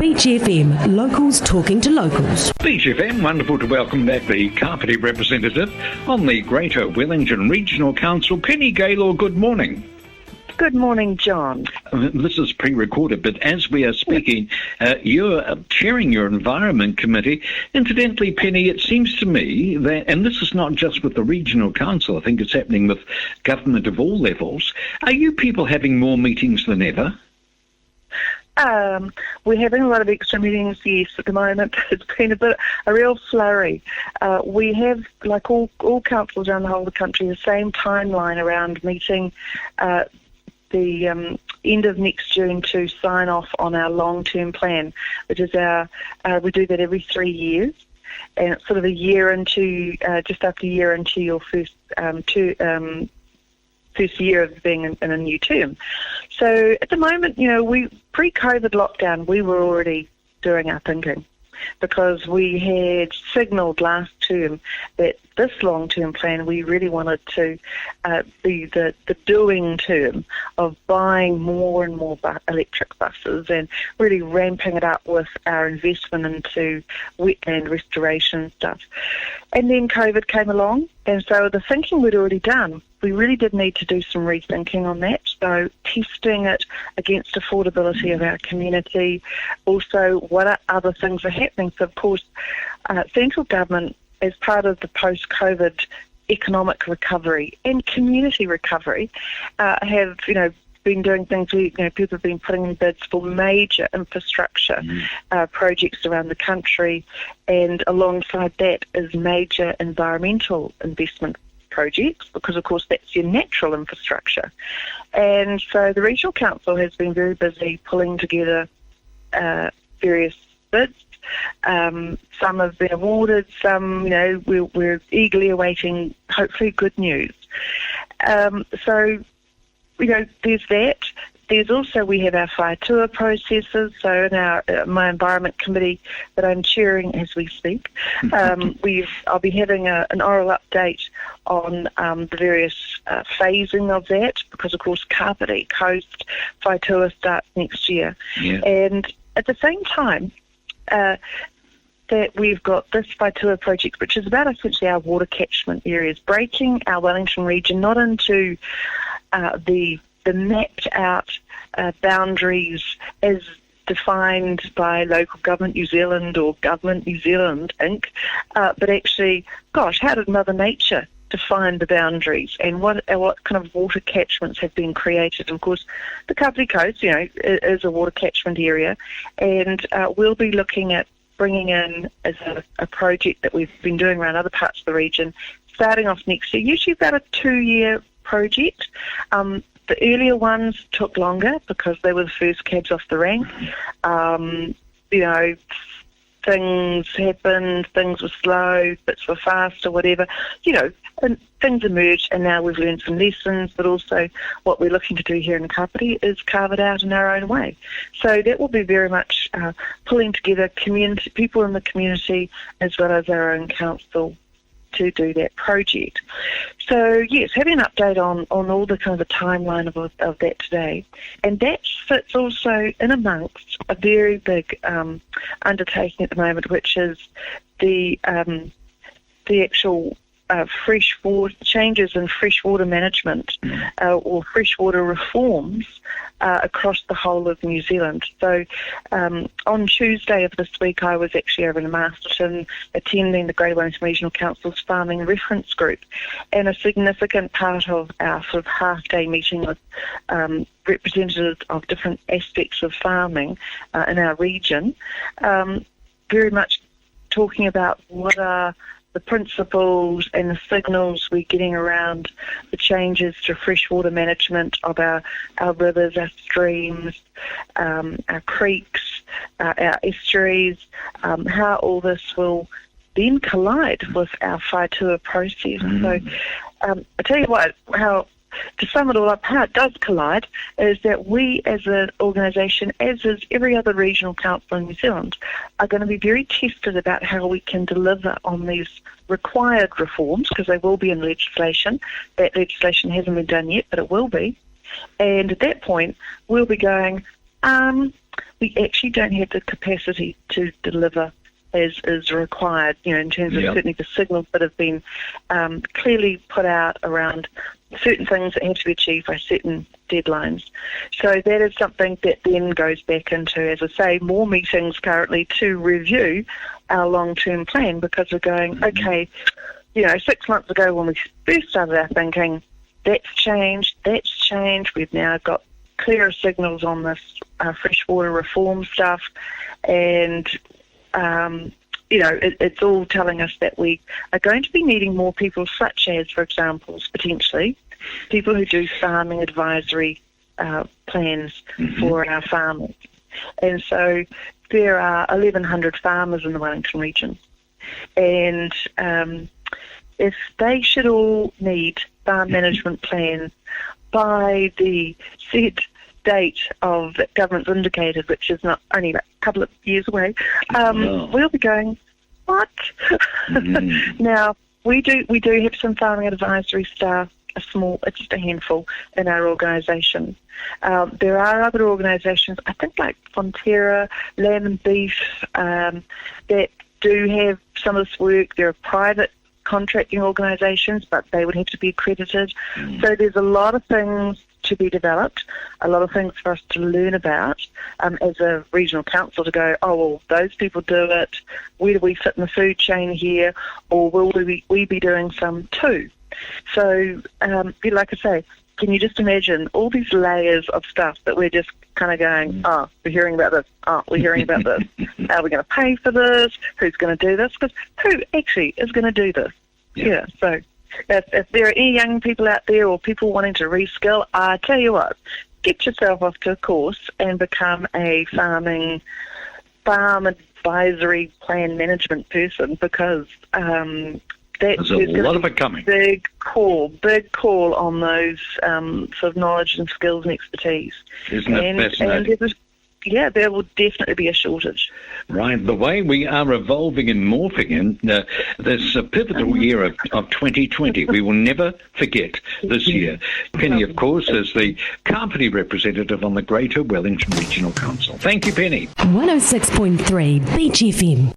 Beach FM, locals talking to locals. Beach FM, wonderful to welcome back the Kapiti representative on the Greater Wellington Regional Council, Penny Gaylor. Good morning. Good morning, John. This is pre-recorded, but as we are speaking, you're chairing your Environment Committee. Incidentally, Penny, it seems to me that, and this is not just with the Regional Council, I think it's happening with government of all levels, are you people having more meetings than ever? We're having a lot of extra meetings, yes, at the moment. It's been a real flurry. We have, like all councils around the whole of the country, the same timeline around meeting the end of next June to sign off on our long-term plan, which is we do that every 3 years, and it's sort of a year into, just after a year into your first year of being in a new term. So at the moment, we pre-COVID lockdown, we were already doing our thinking, because we had signalled last term that this long-term plan, we really wanted to be the doing term of buying more and more electric buses and really ramping it up with our investment into wetland restoration stuff. And then COVID came along, and so the thinking we'd already done, we really did need to do some rethinking on that. So testing it against affordability of our community, also what other things are happening. So of course, central government, as part of the post-COVID economic recovery and community recovery, have been doing things where people have been putting in bids for major infrastructure projects around the country, and alongside that is major environmental investment projects, because of course that's your natural infrastructure. And so the Regional Council has been very busy pulling together various bids. Some have been awarded, some, we're eagerly awaiting, hopefully, good news. So, there's that. There's also, we have our fire tour processes. So in my Environment Committee that I'm chairing as we speak, I'll be having an oral update on the various phasing of that, because of course Kapiti Coast fire tour starts next year. Yeah. And at the same time, that we've got this fire tour project, which is about essentially our water catchment areas, breaking our Wellington region not into the mapped out boundaries as defined by Local Government New Zealand or Government New Zealand Inc., but actually, how did Mother Nature define the boundaries, and what kind of water catchments have been created? And of course, the Kapiti Coast, is a water catchment area, and we'll be looking at bringing in as a project that we've been doing around other parts of the region, starting off next year, usually about a 2-year project. The earlier ones took longer because they were the first cabs off the rank. Things happened, things were slow, bits were faster, whatever, and things emerged, and now we've learned some lessons, but also what we're looking to do here in Kapiti is carve it out in our own way. So that will be very much pulling together people in the community as well as our own council to do that project. So yes, having an update on all the kind of the timeline of that today, and that fits also in amongst a very big undertaking at the moment, which is the actual freshwater changes in freshwater management or freshwater reforms across the whole of New Zealand. So on Tuesday of this week, I was actually over in Masterton attending the Greater Wellington Regional Council's Farming Reference Group, and a significant part of our sort of half-day meeting with representatives of different aspects of farming in our region, very much talking about what are the principles and the signals we're getting around the changes to freshwater management of our rivers, our streams, our creeks, our estuaries, how all this will then collide with our fire tour process. So I tell you what, to sum it all up, how it does collide is that we as an organisation, as is every other regional council in New Zealand, are going to be very tested about how we can deliver on these required reforms, because they will be in legislation. That legislation hasn't been done yet, but it will be. And at that point, we'll be going, we actually don't have the capacity to deliver as is required, in terms of certainly the signals that have been clearly put out around certain things that have to be achieved by certain deadlines. So that is something that then goes back into, as I say, more meetings currently to review our long-term plan, because we're going, okay, 6 months ago when we first started our thinking, that's changed. We've now got clearer signals on this freshwater reform stuff, and it's all telling us that we are going to be needing more people, such as, for example, potentially, people who do farming advisory plans for our farmers. And so there are 1,100 farmers in the Wellington region. And if they should all need farm management plans by the set date of that government's indicated, which is not only a couple of years away, we'll be going, what? Now, we do have some farming advisory staff, it's just a handful in our organisation. There are other organisations, I think like Fonterra, Lamb and Beef, that do have some of this work. There are private contracting organisations, but they would have to be accredited. So there's a lot of things to be developed, a lot of things for us to learn about as a regional council, to go, oh, well, those people do it, where do we fit in the food chain here, or will we be doing some too? So, like I say, can you just imagine all these layers of stuff that we're just kind of going, we're hearing about this, we're hearing about this, are we going to pay for this, who's going to do this, because who actually is going to do this? So if there are any young people out there or people wanting to reskill, I tell you what, get yourself off to a course and become a farm advisory plan management person, because there's a lot of it coming. Big call on those sort of knowledge and skills and expertise. Isn't it fascinating? And there will definitely be a shortage. Right. The way we are evolving and morphing in this pivotal year of 2020, we will never forget this year. Penny, of course, is the Kapiti representative on the Greater Wellington Regional Council. Thank you, Penny. 106.3 Beach FM.